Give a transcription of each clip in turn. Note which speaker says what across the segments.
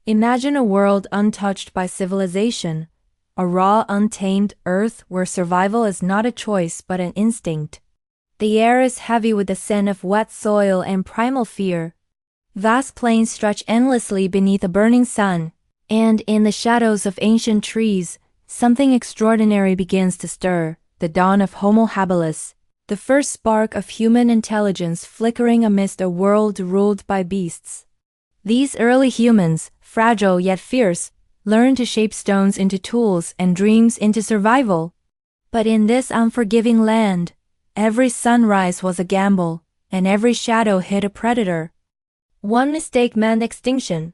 Speaker 1: Imagine a world untouched by civilization, a raw, untamed earth where survival is not a choice but an instinct. The air is heavy with the scent of wet soil and primal fear. Vast plains stretch endlessly beneath a burning sun, and in the shadows of ancient trees, something extraordinary begins to stir, the dawn of Homo Habilis, the first spark of human intelligence flickering amidst a world ruled by beasts. These early humans, fragile yet fierce, learn to shape stones into tools and dreams into survival. But in this unforgiving land, every sunrise was a gamble, and every shadow hid a predator. One mistake meant extinction.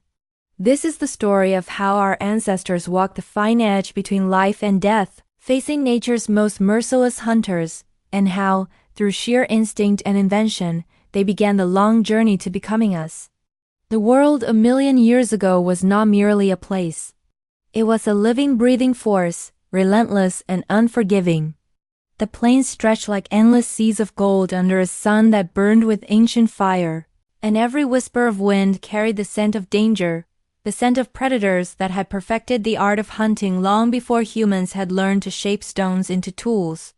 Speaker 1: This is the story of how our ancestors walked the fine edge between life and death, facing nature's most merciless hunters, and how, through sheer instinct and invention, they began the long journey to becoming us. The world a million years ago was not merely a place. It was a living, breathing force, relentless and unforgiving. The plains stretched like endless seas of gold under a sun that burned with ancient fire, and every whisper of wind carried the scent of danger, the scent of predators that had perfected the art of hunting long before humans had learned to shape stones into tools.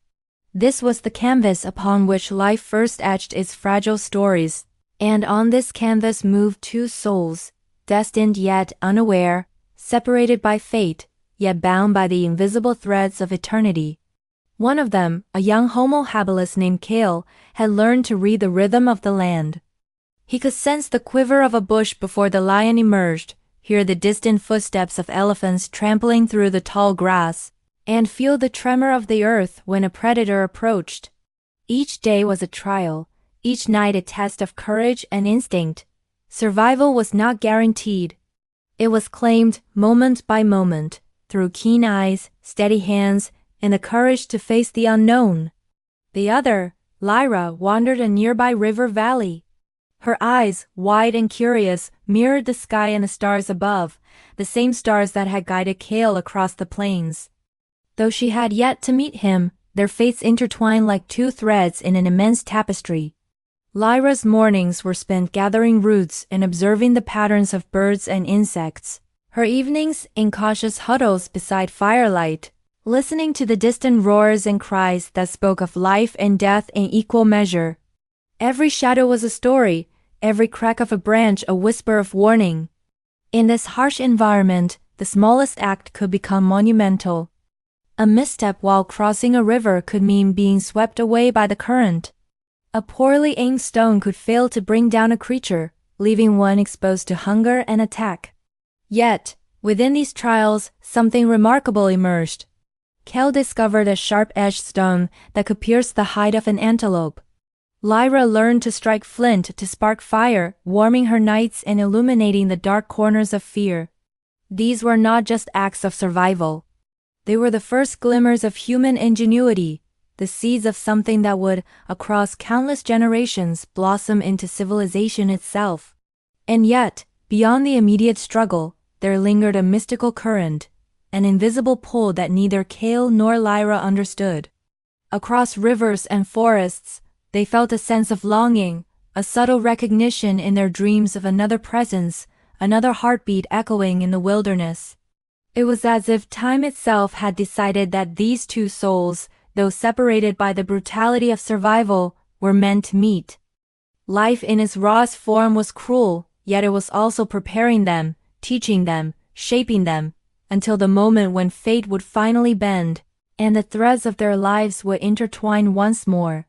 Speaker 1: This was the canvas upon which life first etched its fragile stories, and on this canvas moved two souls, destined yet unaware, separated by fate, yet bound by the invisible threads of eternity. One of them, a young Homo habilis named Kale, had learned to read the rhythm of the land. He could sense the quiver of a bush before the lion emerged, hear the distant footsteps of elephants trampling through the tall grass, and feel the tremor of the earth when a predator approached. Each day was a trial, each night a test of courage and instinct. Survival was not guaranteed. It was claimed moment by moment, through keen eyes, steady hands, and the courage to face the unknown. The other, Lyra, wandered a nearby river valley. Her eyes, wide and curious, mirrored the sky and the stars above, the same stars that had guided Kale across the plains. Though she had yet to meet him, their fates intertwined like two threads in an immense tapestry. Lyra's mornings were spent gathering roots and observing the patterns of birds and insects. Her evenings in cautious huddles beside firelight, listening to the distant roars and cries that spoke of life and death in equal measure. Every shadow was a story, every crack of a branch a whisper of warning. In this harsh environment, the smallest act could become monumental. A misstep while crossing a river could mean being swept away by the current. A poorly aimed stone could fail to bring down a creature, leaving one exposed to hunger and attack. Yet, within these trials, something remarkable emerged. Kale discovered a sharp-edged stone that could pierce the hide of an antelope. Lyra learned to strike flint to spark fire, warming her nights and illuminating the dark corners of fear. These were not just acts of survival. They were the first glimmers of human ingenuity, the seeds of something that would, across countless generations, blossom into civilization itself. And yet, beyond the immediate struggle, there lingered a mystical current, an invisible pull that neither Kale nor Lyra understood. Across rivers and forests, they felt a sense of longing, a subtle recognition in their dreams of another presence, another heartbeat echoing in the wilderness. It was as if time itself had decided that these two souls, though separated by the brutality of survival, were meant to meet. Life in its rawest form was cruel, yet it was also preparing them, teaching them, shaping them, until the moment when fate would finally bend, and the threads of their lives would intertwine once more.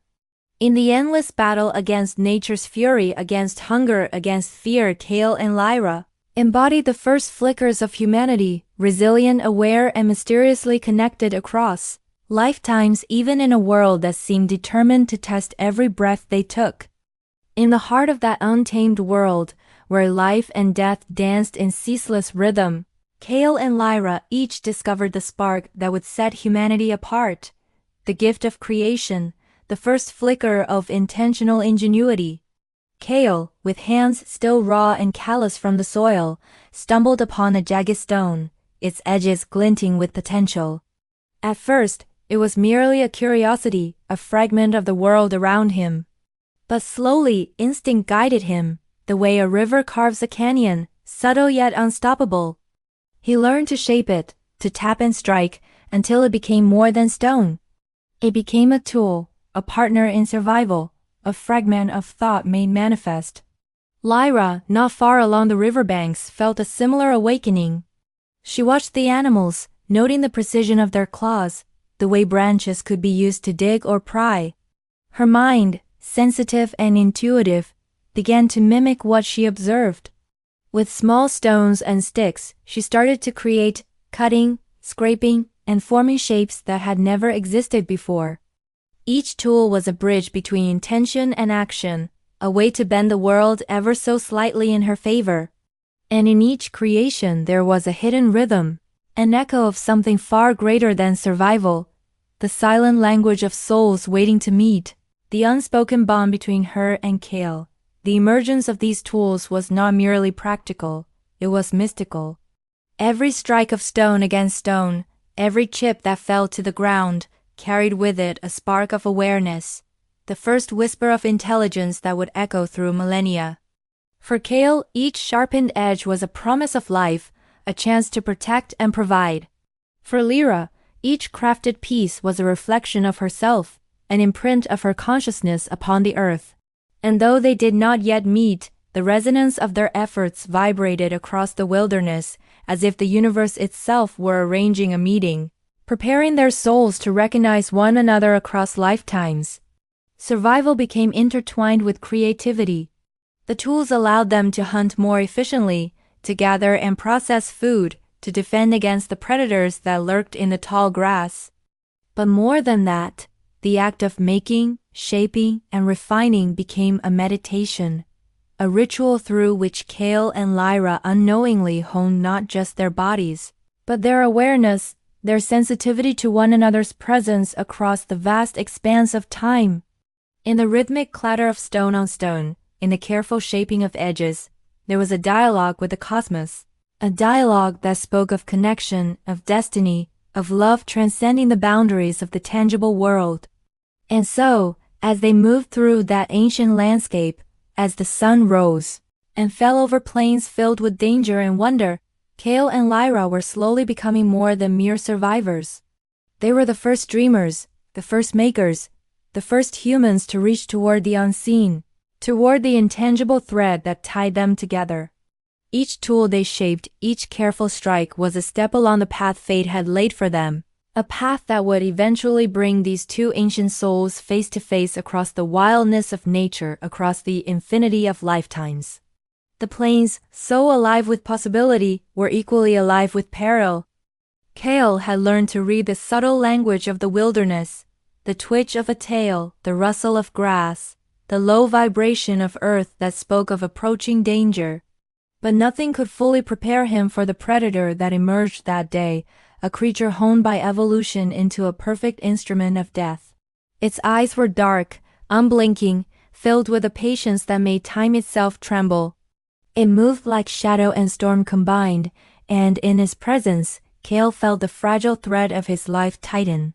Speaker 1: In the endless battle against nature's fury, against hunger, against fear, Kale and Lyra embodied the first flickers of humanity, resilient, aware, and mysteriously connected across lifetimes, even in a world that seemed determined to test every breath they took. In the heart of that untamed world, where life and death danced in ceaseless rhythm, Kale and Lyra each discovered the spark that would set humanity apart, the gift of creation, the first flicker of intentional ingenuity. Kale, with hands still raw and callous from the soil, stumbled upon a jagged stone, its edges glinting with potential. At first, it was merely a curiosity, a fragment of the world around him. But slowly, instinct guided him, the way a river carves a canyon, subtle yet unstoppable. He learned to shape it, to tap and strike, until it became more than stone. It became a tool, a partner in survival, a fragment of thought made manifest. Lyra, not far along the riverbanks, felt a similar awakening. She watched the animals, noting the precision of their claws, the way branches could be used to dig or pry. Her mind, sensitive and intuitive, began to mimic what she observed. With small stones and sticks, she started to create, cutting, scraping, and forming shapes that had never existed before. Each tool was a bridge between intention and action, a way to bend the world ever so slightly in her favor. And in each creation there was a hidden rhythm, an echo of something far greater than survival, the silent language of souls waiting to meet, the unspoken bond between her and Kale. The emergence of these tools was not merely practical, it was mystical. Every strike of stone against stone, every chip that fell to the ground, carried with it a spark of awareness, the first whisper of intelligence that would echo through millennia. For Kale, each sharpened edge was a promise of life, a chance to protect and provide. For Lyra, each crafted piece was a reflection of herself, an imprint of her consciousness upon the earth. And though they did not yet meet, the resonance of their efforts vibrated across the wilderness, as if the universe itself were arranging a meeting, preparing their souls to recognize one another across lifetimes. Survival became intertwined with creativity. The tools allowed them to hunt more efficiently, to gather and process food, to defend against the predators that lurked in the tall grass. But more than that, the act of making, shaping, and refining became a meditation, a ritual through which Kale and Lyra unknowingly honed not just their bodies, but their awareness, their sensitivity to one another's presence across the vast expanse of time. In the rhythmic clatter of stone on stone, in the careful shaping of edges, there was a dialogue with the cosmos, a dialogue that spoke of connection, of destiny, of love transcending the boundaries of the tangible world. And so, as they moved through that ancient landscape, as the sun rose and fell over plains filled with danger and wonder, Kale and Lyra were slowly becoming more than mere survivors. They were the first dreamers, the first makers, the first humans to reach toward the unseen, toward the intangible thread that tied them together. Each tool they shaped, each careful strike was a step along the path fate had laid for them, a path that would eventually bring these two ancient souls face to face across the wildness of nature, across the infinity of lifetimes. The plains, so alive with possibility, were equally alive with peril. Kale had learned to read the subtle language of the wilderness, the twitch of a tail, the rustle of grass, the low vibration of earth that spoke of approaching danger. But nothing could fully prepare him for the predator that emerged that day, a creature honed by evolution into a perfect instrument of death. Its eyes were dark, unblinking, filled with a patience that made time itself tremble. It moved like shadow and storm combined, and in his presence, Kale felt the fragile thread of his life tighten.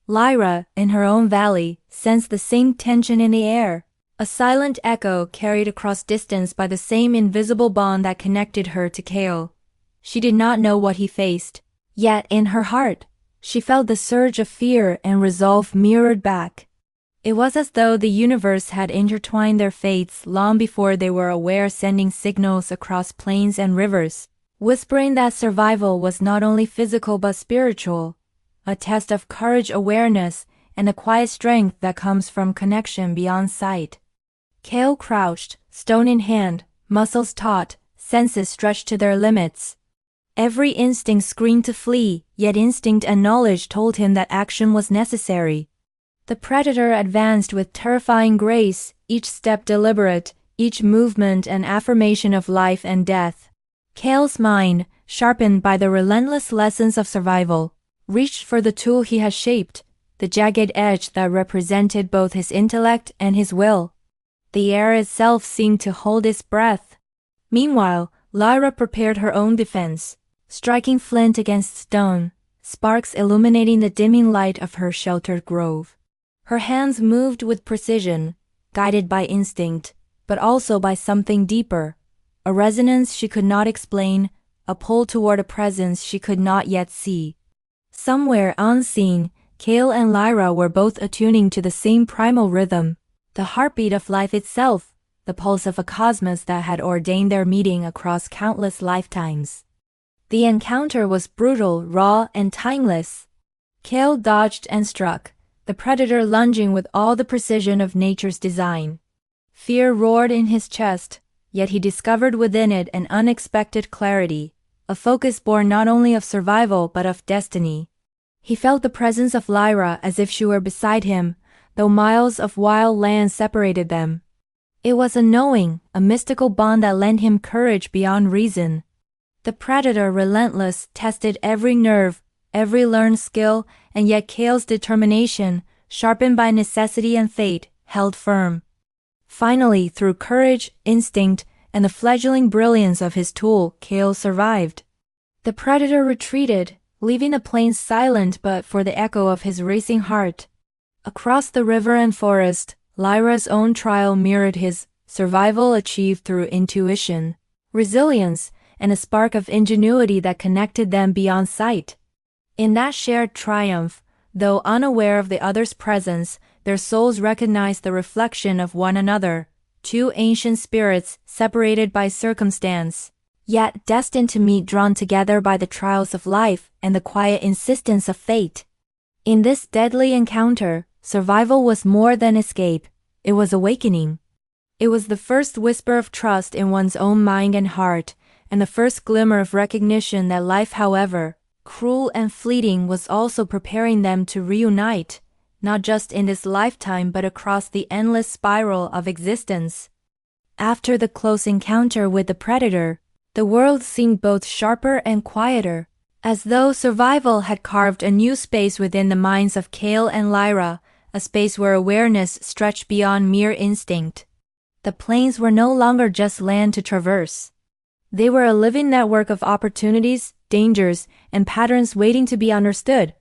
Speaker 1: Lyra, in her own valley, sensed the same tension in the air, a silent echo carried across distance by the same invisible bond that connected her to Kale. She did not know what he faced, yet in her heart, she felt the surge of fear and resolve mirrored back. It was as though the universe had intertwined their fates long before they were aware, sending signals across plains and rivers, whispering that survival was not only physical but spiritual, a test of courage, awareness, and the quiet strength that comes from connection beyond sight. Kale crouched, stone in hand, muscles taut, senses stretched to their limits. Every instinct screamed to flee, yet instinct and knowledge told him that action was necessary. The predator advanced with terrifying grace, each step deliberate, each movement an affirmation of life and death. Kale's mind, sharpened by the relentless lessons of survival, reached for the tool he had shaped, the jagged edge that represented both his intellect and his will. The air itself seemed to hold its breath. Meanwhile, Lyra prepared her own defense, striking flint against stone, sparks illuminating the dimming light of her sheltered grove. Her hands moved with precision, guided by instinct, but also by something deeper, a resonance she could not explain, a pull toward a presence she could not yet see. Somewhere unseen, Kale and Lyra were both attuning to the same primal rhythm, the heartbeat of life itself, the pulse of a cosmos that had ordained their meeting across countless lifetimes. The encounter was brutal, raw, and timeless. Kale dodged and struck, the predator lunging with all the precision of nature's design. Fear roared in his chest, yet he discovered within it an unexpected clarity, a focus born not only of survival but of destiny. He felt the presence of Lyra as if she were beside him, though miles of wild land separated them. It was a knowing, a mystical bond that lent him courage beyond reason. The predator, relentless, tested every nerve, every learned skill, and yet Kale's determination, sharpened by necessity and fate, held firm. Finally, through courage, instinct, and the fledgling brilliance of his tool, Kale survived. The predator retreated, leaving the plains silent but for the echo of his racing heart. Across the river and forest, Lyra's own trial mirrored his, survival achieved through intuition, resilience, and a spark of ingenuity that connected them beyond sight. In that shared triumph, though unaware of the other's presence, their souls recognized the reflection of one another, two ancient spirits separated by circumstance, yet destined to meet, drawn together by the trials of life and the quiet insistence of fate. In this deadly encounter, survival was more than escape, it was awakening. It was the first whisper of trust in one's own mind and heart, and the first glimmer of recognition that life, however cruel and fleeting, was also preparing them to reunite, not just in this lifetime but across the endless spiral of existence. After the close encounter with the predator, the world seemed both sharper and quieter, as though survival had carved a new space within the minds of Kale and Lyra, a space where awareness stretched beyond mere instinct. The plains were no longer just land to traverse. They were a living network of opportunities, dangers, and patterns waiting to be understood.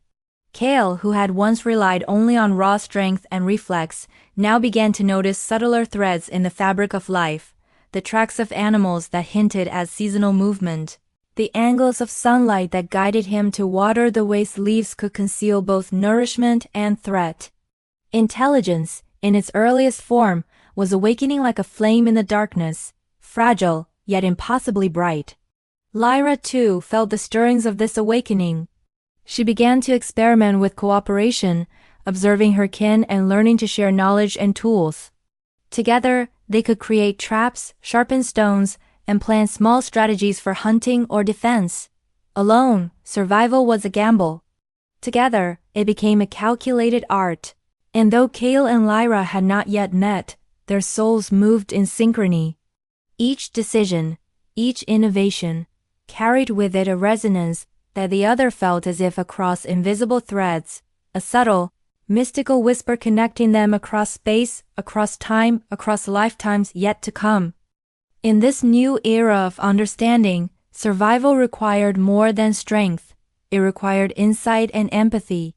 Speaker 1: Kale, who had once relied only on raw strength and reflex, now began to notice subtler threads in the fabric of life, the tracks of animals that hinted at seasonal movement, the angles of sunlight that guided him to water the ways leaves could conceal both nourishment and threat. Intelligence, in its earliest form, was awakening like a flame in the darkness, fragile, yet impossibly bright. Lyra, too, felt the stirrings of this awakening. She began to experiment with cooperation, observing her kin and learning to share knowledge and tools. Together, they could create traps, sharpen stones, and plan small strategies for hunting or defense. Alone, survival was a gamble. Together, it became a calculated art. And though Kale and Lyra had not yet met, their souls moved in synchrony. Each decision, each innovation, carried with it a resonance that the other felt as if across invisible threads, a subtle, mystical whisper connecting them across space, across time, across lifetimes yet to come. In this new era of understanding, survival required more than strength. It required insight and empathy.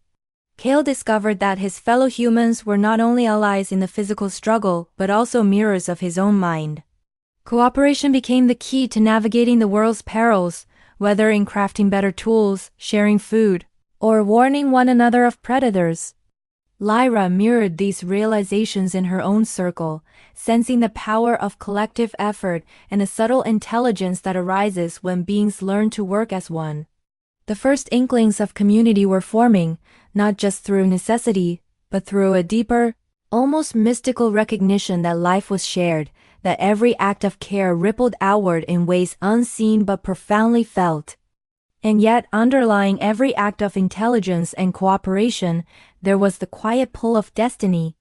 Speaker 1: Kale discovered that his fellow humans were not only allies in the physical struggle, but also mirrors of his own mind. Cooperation became the key to navigating the world's perils, whether in crafting better tools, sharing food, or warning one another of predators. Lyra mirrored these realizations in her own circle, sensing the power of collective effort and the subtle intelligence that arises when beings learn to work as one. The first inklings of community were forming, not just through necessity, but through a deeper, almost mystical recognition that life was shared, that every act of care rippled outward in ways unseen but profoundly felt. And yet, underlying every act of intelligence and cooperation, there was the quiet pull of destiny.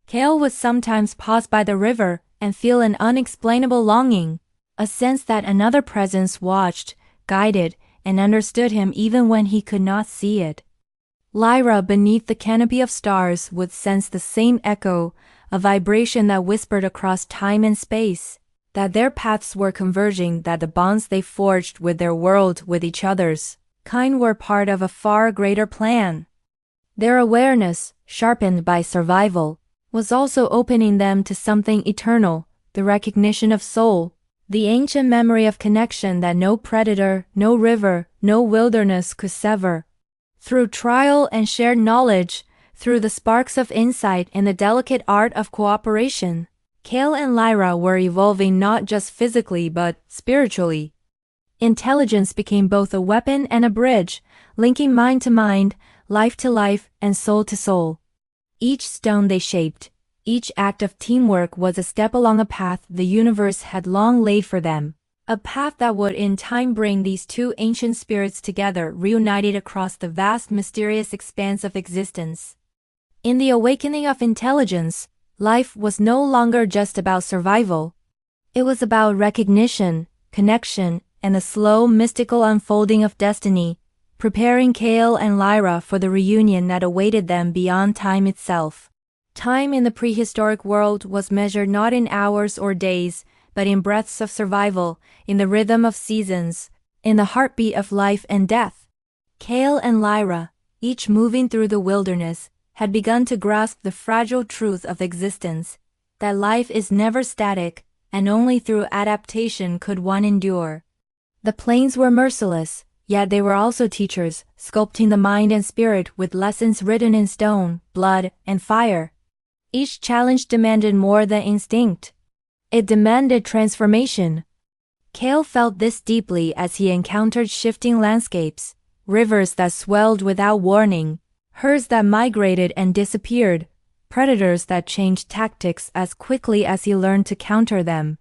Speaker 1: Kale would sometimes pause by the river and feel an unexplainable longing, a sense that another presence watched, guided, and understood him even when he could not see it. Lyra, beneath the canopy of stars, would sense the same echo, a vibration that whispered across time and space, that their paths were converging, that the bonds they forged with their world, with each other's kind, were part of a far greater plan. Their awareness, sharpened by survival, was also opening them to something eternal, the recognition of soul, The ancient memory of connection that no predator, no river, no wilderness could sever. Through trial and shared knowledge, through the sparks of insight and the delicate art of cooperation, Kale and Lyra were evolving not just physically but spiritually. Intelligence became both a weapon and a bridge, linking mind to mind, life to life, and soul to soul. Each stone they shaped, each act of teamwork was a step along a path the universe had long laid for them. A path that would in time bring these two ancient spirits together, reunited across the vast mysterious expanse of existence. In the awakening of intelligence, life was no longer just about survival. It was about recognition, connection, and the slow mystical unfolding of destiny, preparing Kale and Lyra for the reunion that awaited them beyond time itself. Time in the prehistoric world was measured not in hours or days, but in breaths of survival, in the rhythm of seasons, in the heartbeat of life and death. Kale and Lyra, each moving through the wilderness, had begun to grasp the fragile truth of existence, that life is never static, and only through adaptation could one endure. The plains were merciless, yet they were also teachers, sculpting the mind and spirit with lessons written in stone, blood, and fire. Each challenge demanded more than instinct. It demanded transformation. Kale felt this deeply as he encountered shifting landscapes, rivers that swelled without warning, herds that migrated and disappeared, predators that changed tactics as quickly as he learned to counter them.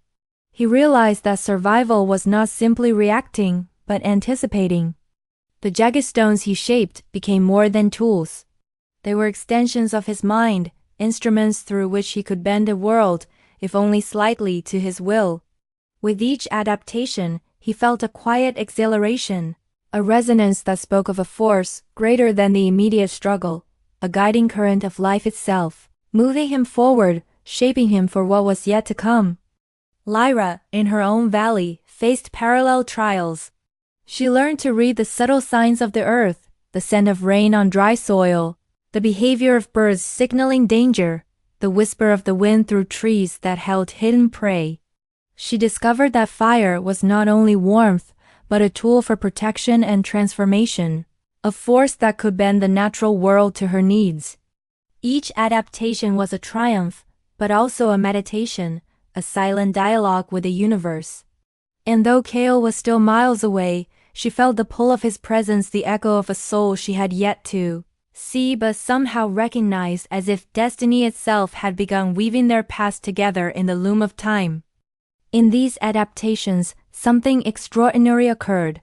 Speaker 1: He realized that survival was not simply reacting, but anticipating. The jagged stones he shaped became more than tools. They were extensions of his mind, instruments through which he could bend the world, if only slightly, to his will. With each adaptation, he felt a quiet exhilaration, a resonance that spoke of a force greater than the immediate struggle, a guiding current of life itself, moving him forward, shaping him for what was yet to come. Lyra, in her own valley, faced parallel trials. She learned to read the subtle signs of the earth, the scent of rain on dry soil, the behavior of birds signaling danger, the whisper of the wind through trees that held hidden prey. She discovered that fire was not only warmth, but a tool for protection and transformation, a force that could bend the natural world to her needs. Each adaptation was a triumph, but also a meditation, a silent dialogue with the universe. And though Kale was still miles away, she felt the pull of his presence, the echo of a soul she had yet to see but somehow recognized, as if destiny itself had begun weaving their paths together in the loom of time. In these adaptations, something extraordinary occurred.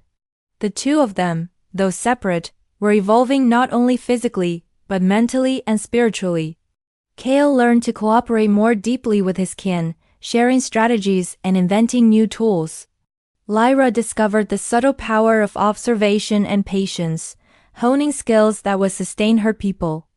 Speaker 1: The two of them, though separate, were evolving not only physically, but mentally and spiritually. Kale learned to cooperate more deeply with his kin, sharing strategies and inventing new tools. Lyra discovered the subtle power of observation and patience, honing skills that would sustain her people.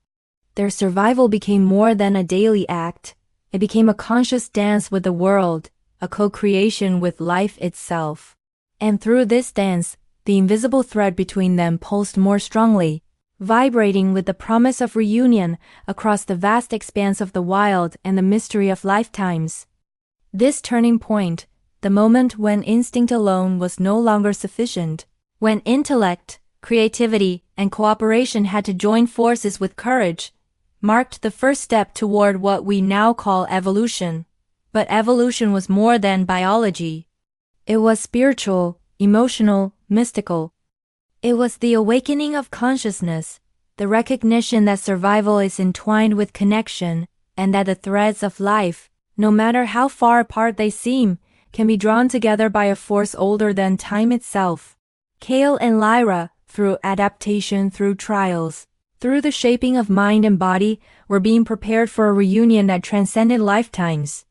Speaker 1: Their survival became more than a daily act. It became a conscious dance with the world, a co-creation with life itself. And through this dance, the invisible thread between them pulsed more strongly, vibrating with the promise of reunion across the vast expanse of the wild and the mystery of lifetimes. This turning point, the moment when instinct alone was no longer sufficient, when intellect, creativity, and cooperation had to join forces with courage, marked the first step toward what we now call evolution. But evolution was more than biology. It was spiritual, emotional, mystical. It was the awakening of consciousness, the recognition that survival is entwined with connection, and that the threads of life, no matter how far apart they seem, can be drawn together by a force older than time itself. Kale and Lyra, through adaptation, through trials, through the shaping of mind and body, were being prepared for a reunion that transcended lifetimes.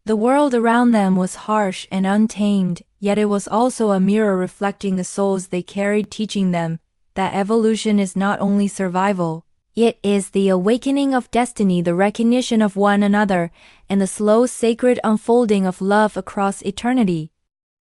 Speaker 1: The world around them was harsh and untamed, yet it was also a mirror reflecting the souls they carried, teaching them that evolution is not only survival, it is the awakening of destiny, the recognition of one another, and the slow sacred unfolding of love across eternity.